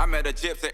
I met a gypsy.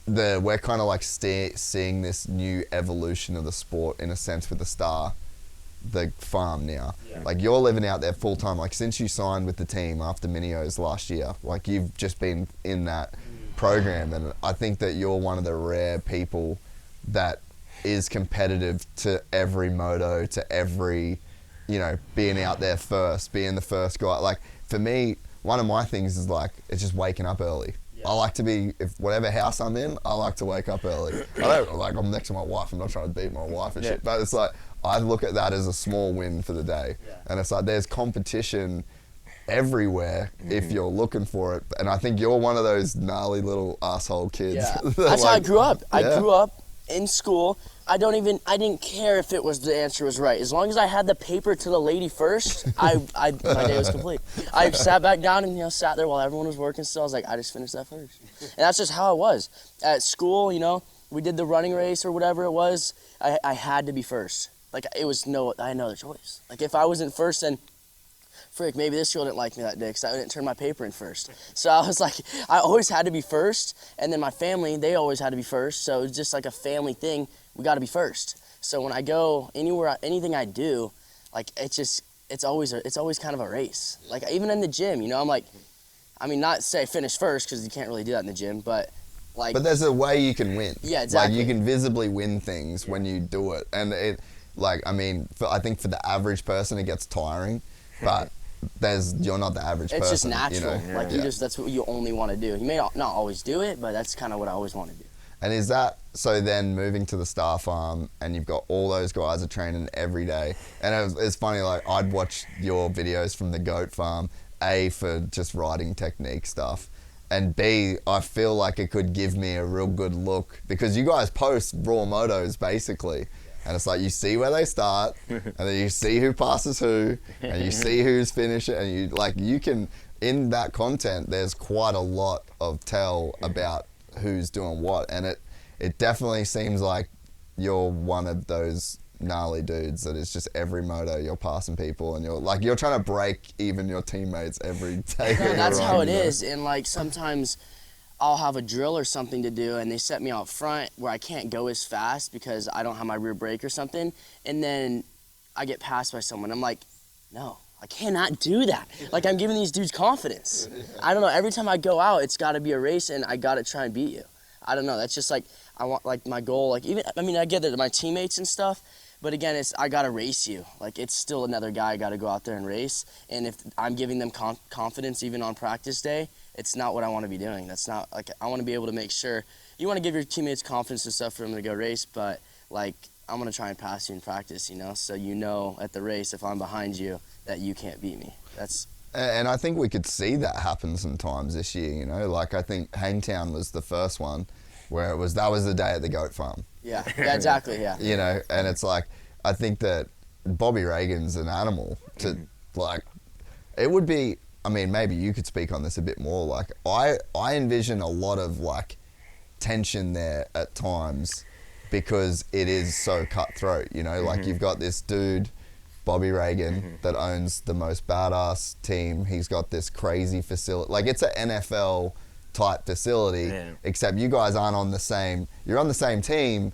We're kind of like seeing this new evolution of the sport in a sense with the farm now. Yeah. Like you're living out there full time. Like since you signed with the team after Minios last year, like you've just been in that program, and I think that you're one of the rare people that is competitive to every moto, to every, you know, being out there first, being the first guy. Like for me, one of my things is like, it's just waking up early. Yeah. I like to be, if whatever house I'm in, I like to wake up early. I don't, like I'm next to my wife, I'm not trying to beat my wife and shit, but it's like, I look at that as a small win for the day. Yeah. And it's like, there's competition everywhere if you're looking for it. And I think you're one of those gnarly little asshole kids. Yeah. That's how I grew up. I grew up in school. I didn't care if the answer was right. As long as I had the paper to the lady first, my day was complete. I sat back down and, you know, sat there while everyone was working still. I was like, I just finished that first. And that's just how it was. At school, you know, we did the running race or whatever it was. I had to be first. Like I had no other choice. Like if I wasn't first, then frick, maybe this girl didn't like me that day because I didn't turn my paper in first. So I was like, I always had to be first. And then my family, they always had to be first. So it was just like a family thing. We got to be first. So when I go anywhere, anything I do, like it's always kind of a race. Like even in the gym, you know, I'm like, I mean, not say finish first because you can't really do that in the gym, but like. But there's a way you can win. Yeah, exactly. Like you can visibly win things when you do it. And it, like, I mean, I think for the average person, it gets tiring, but you're not the average person. It's just natural. You know? Like that's what you only want to do. You may not always do it, but that's kind of what I always want to do. And is that, so then moving to the Star Farm and you've got all those guys are training every day. And it's funny, like I'd watch your videos from the goat farm, A, for just riding technique stuff. And B, I feel like it could give me a real good look because you guys post raw motos basically. And it's like you see where they start and then you see who passes who and you see who's finishing and you can, in that content, there's quite a lot of tell about who's doing what. And it definitely seems like you're one of those gnarly dudes that is just every moto you're passing people and you're trying to break even your teammates every day. No, that's how it is. And like sometimes I'll have a drill or something to do and they set me out front where I can't go as fast because I don't have my rear brake or something, and then I get passed by someone. I'm like, no, I cannot do that. Like I'm giving these dudes confidence. I don't know, every time I go out it's got to be a race and I got to try and beat you. I don't know, that's just like I want, like my goal, like even, I mean I get that my teammates and stuff, but again it's I got to race you. Like it's still another guy I got to go out there and race, and if I'm giving them confidence even on practice day, it's not what I want to be doing. That's not, like, I want to be able to make sure, you want to give your teammates confidence and stuff for them to go race, but, like, I'm going to try and pass you in practice, you know? So you know at the race, if I'm behind you, that you can't beat me. And I think we could see that happen sometimes this year, you know? Like, I think Hangtown was the first one where that was the day at the goat farm. Yeah, exactly, yeah. You know, and it's like, I think that Bobby Reagan's an animal to, like, it would be, I mean, maybe you could speak on this a bit more. Like, I envision a lot of, like, tension there at times because it is so cutthroat, you know? Like, you've got this dude, Bobby Reagan, that owns the most badass team. He's got this crazy facility. Like, it's an NFL-type facility, except you guys aren't on the same... You're on the same team,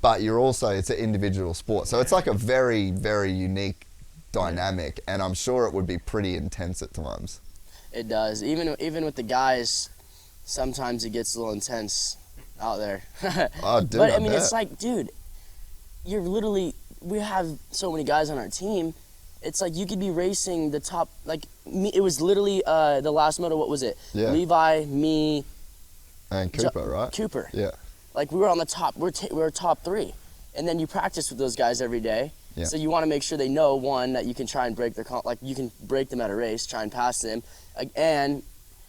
but you're also... It's an individual sport. So it's, like, a very, very unique dynamic, and I'm sure it would be pretty intense at times. It does. Even with the guys, sometimes it gets a little intense out there. Oh, dude, but I mean, it's like, dude, you're literally, we have so many guys on our team. It's like you could be racing the top, like me. It was literally the last moto. What was it? Yeah. Levi, me, and Cooper, right? Cooper. Yeah. Like we were on the top. We're top three, and then you practice with those guys every day. Yeah. So you want to make sure they know, one, that you can try and break their, like you can break them at a race, try and pass them, and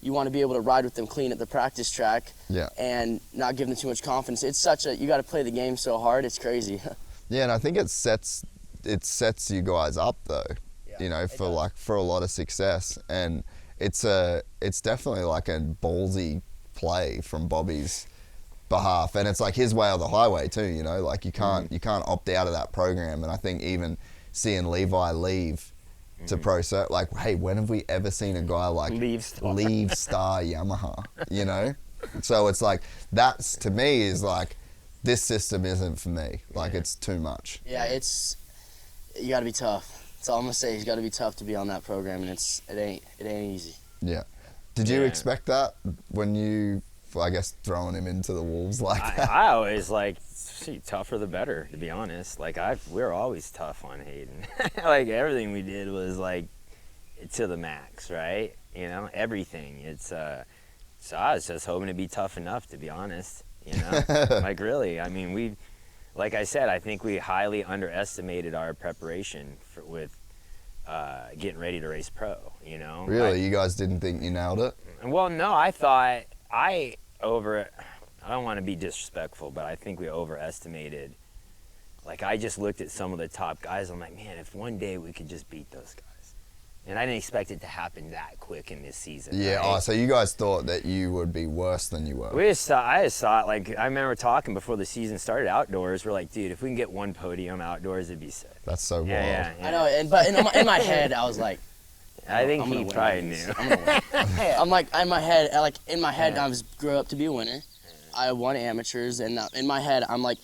you want to be able to ride with them clean at the practice track, and not give them too much confidence. It's you got to play the game so hard, it's crazy. Yeah, and I think it sets you guys up though, you know, for a lot of success, and it's definitely like a ballsy play from Bobby's behalf, and it's like his way or the highway too, you know, like you can't opt out of that program. And I think even seeing Levi leave to pro circuit. Like, hey, when have we ever seen a guy like leave Star Yamaha, you know? So it's like, that's, to me, is like, this system isn't for me. Like, it's too much. Yeah, you gotta be tough. That's all I'm gonna say. You gotta be tough to be on that program, and it ain't easy. Yeah. Did you expect that when you, I guess, throwing him into the wolves like that? I always like, tougher the better, to be honest. Like, we're always tough on Haiden. Like, everything we did was like to the max, right? You know, everything. It's so I was just hoping to be tough enough, to be honest. You know, like, really. I mean, like I said, I think we highly underestimated our preparation with getting ready to race pro. You know. Really, you guys didn't think you nailed it? Well, no, I thought I don't want to be disrespectful, but I think we overestimated. Like, I just looked at some of the top guys. I'm like, man, if one day we could just beat those guys. And I didn't expect it to happen that quick in this season. Yeah, right? so you guys thought that you would be worse than you were. I just saw it, like, I remember talking before the season started outdoors. We're like, dude, if we can get one podium outdoors, it'd be sick. That's so wild. Yeah. I know, but in my head, I was like, I think he probably knew. I'm gonna win. I'm like, in my head, I grew up to be a winner. I won amateurs, and in my head, I'm like,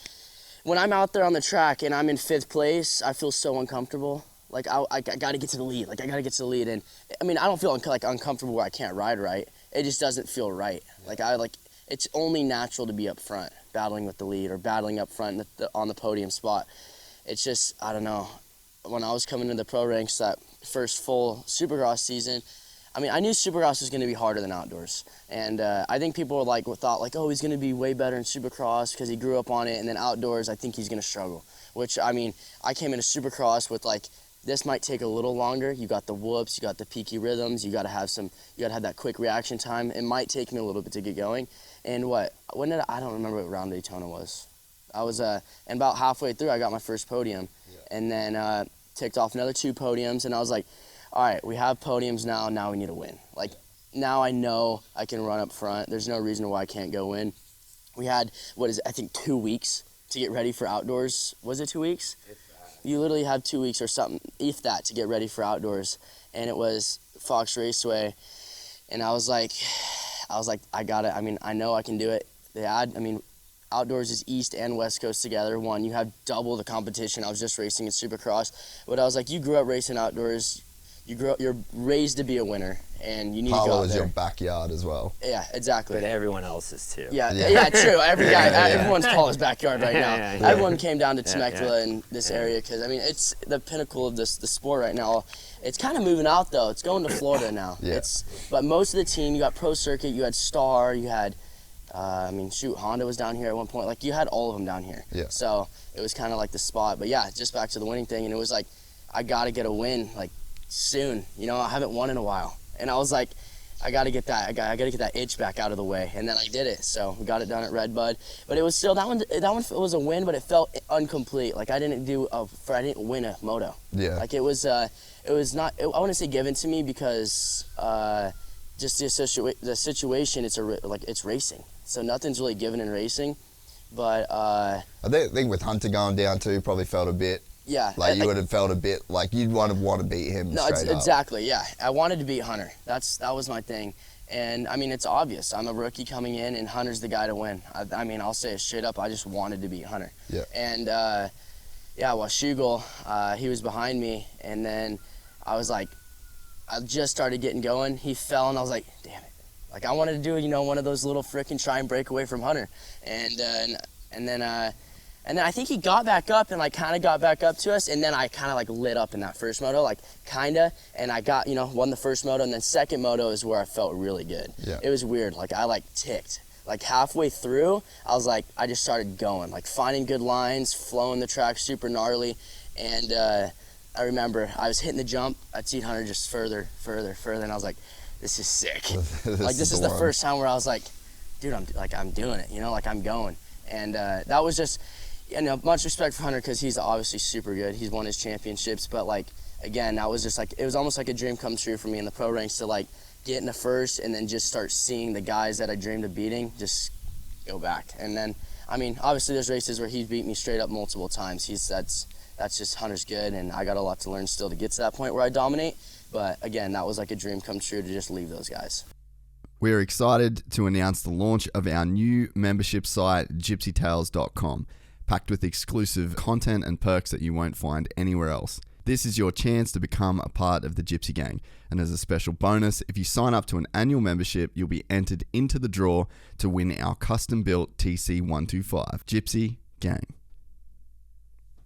when I'm out there on the track and I'm in 5th place, I feel so uncomfortable. Like, I got to get to the lead. Like, I got to get to the lead. And, I mean, I don't feel uncomfortable where I can't ride right. It just doesn't feel right. It's only natural to be up front, battling with the lead or battling up front on the podium spot. It's just, I don't know. When I was coming into the pro ranks that first full Supercross season, I mean, I knew Supercross was going to be harder than outdoors. And I think people thought, oh, he's going to be way better in Supercross because he grew up on it. And then outdoors, I think he's going to struggle. Which, I mean, I came into Supercross with, this might take a little longer. You got the whoops, you got the peaky rhythms, you gotta have that quick reaction time. It might take me a little bit to get going. And I don't remember what round Daytona was. I was, and about halfway through, I got my first podium. Yeah. And then ticked off another 2 podiums, and I was like, all right, we have podiums now we need to win. Like, now I know I can run up front. There's no reason why I can't go in. We had, I think 2 weeks to get ready for outdoors. Was it 2 weeks? You literally have 2 weeks or something, if that, to get ready for outdoors. And it was Fox Raceway. And I was like, I got it. I mean, I know I can do it. Outdoors is East and West Coast together. You have double the competition. I was just racing in Supercross. But I was like, you grew up racing outdoors. You're raised to be a winner, and you need to go out Palo is there. your backyard as well. Yeah, exactly. But everyone else's too. Yeah, true. Everyone's Palo's backyard right now. Everyone came down to Temecula in this area because, I mean, it's the pinnacle of the sport right now. It's kind of moving out, though. It's going to Florida now. Yeah. But most of the team, you got Pro Circuit, you had Star, you had, Honda was down here at one point. Like, you had all of them down here. Yeah. So it was kind of like the spot. But, yeah, just back to the winning thing. And it was like, I got to get a win, soon. I haven't won in a while. And I was like, I got to get that. I got to get that itch back out of the way. And then I did it. So we got it done at Redbud. But it was still, that one was a win, but it felt incomplete. Like, I didn't win a moto. Yeah. Like, it was not, I wouldn't say given to me because just the situation, it's racing. So nothing's really given in racing. But I think with Hunter going down too, probably felt a bit. Yeah. Like, you would have felt a bit like you'd want to beat him straight up. Exactly, yeah. I wanted to beat Hunter. That was my thing. And, I mean, it's obvious. I'm a rookie coming in, and Hunter's the guy to win. I'll say it straight up. I just wanted to beat Hunter. Yeah. And, Shugel, he was behind me, and then I was like, I just started getting going. He fell, and I was like, damn it. Like, I wanted to do, one of those little frickin' try and break away from Hunter. And then I think he got back up and kind of got back up to us, and then I kind of lit up in that first moto, and I got, won the first moto, and then second moto is where I felt really good. Yeah. It was weird, I ticked. Halfway through, I was I just started going, finding good lines, flowing the track super gnarly, and I remember I was hitting the jump, I'd see Hunter just further, and I was like, this is sick. This is the first time where I was like, dude, I'm doing it, I'm going. And that was just, much respect for Hunter because he's obviously super good. He's won his championships, but again, that was just it was almost like a dream come true for me in the pro ranks to get in the first and then just start seeing the guys that I dreamed of beating just go back. And then, obviously there's races where he's beat me straight up multiple times. that's just hunter's good, and I got a lot to learn still to get to that point where I dominate. But again, that was like a dream come true to just leave those guys. We're excited to announce the launch of our new membership site, gypsytales.com, packed with exclusive content and perks that you won't find anywhere else. This is your chance to become a part of the Gypsy Gang. And as a special bonus, if you sign up to an annual membership, you'll be entered into the draw to win our custom-built TC125. Gypsy Gang.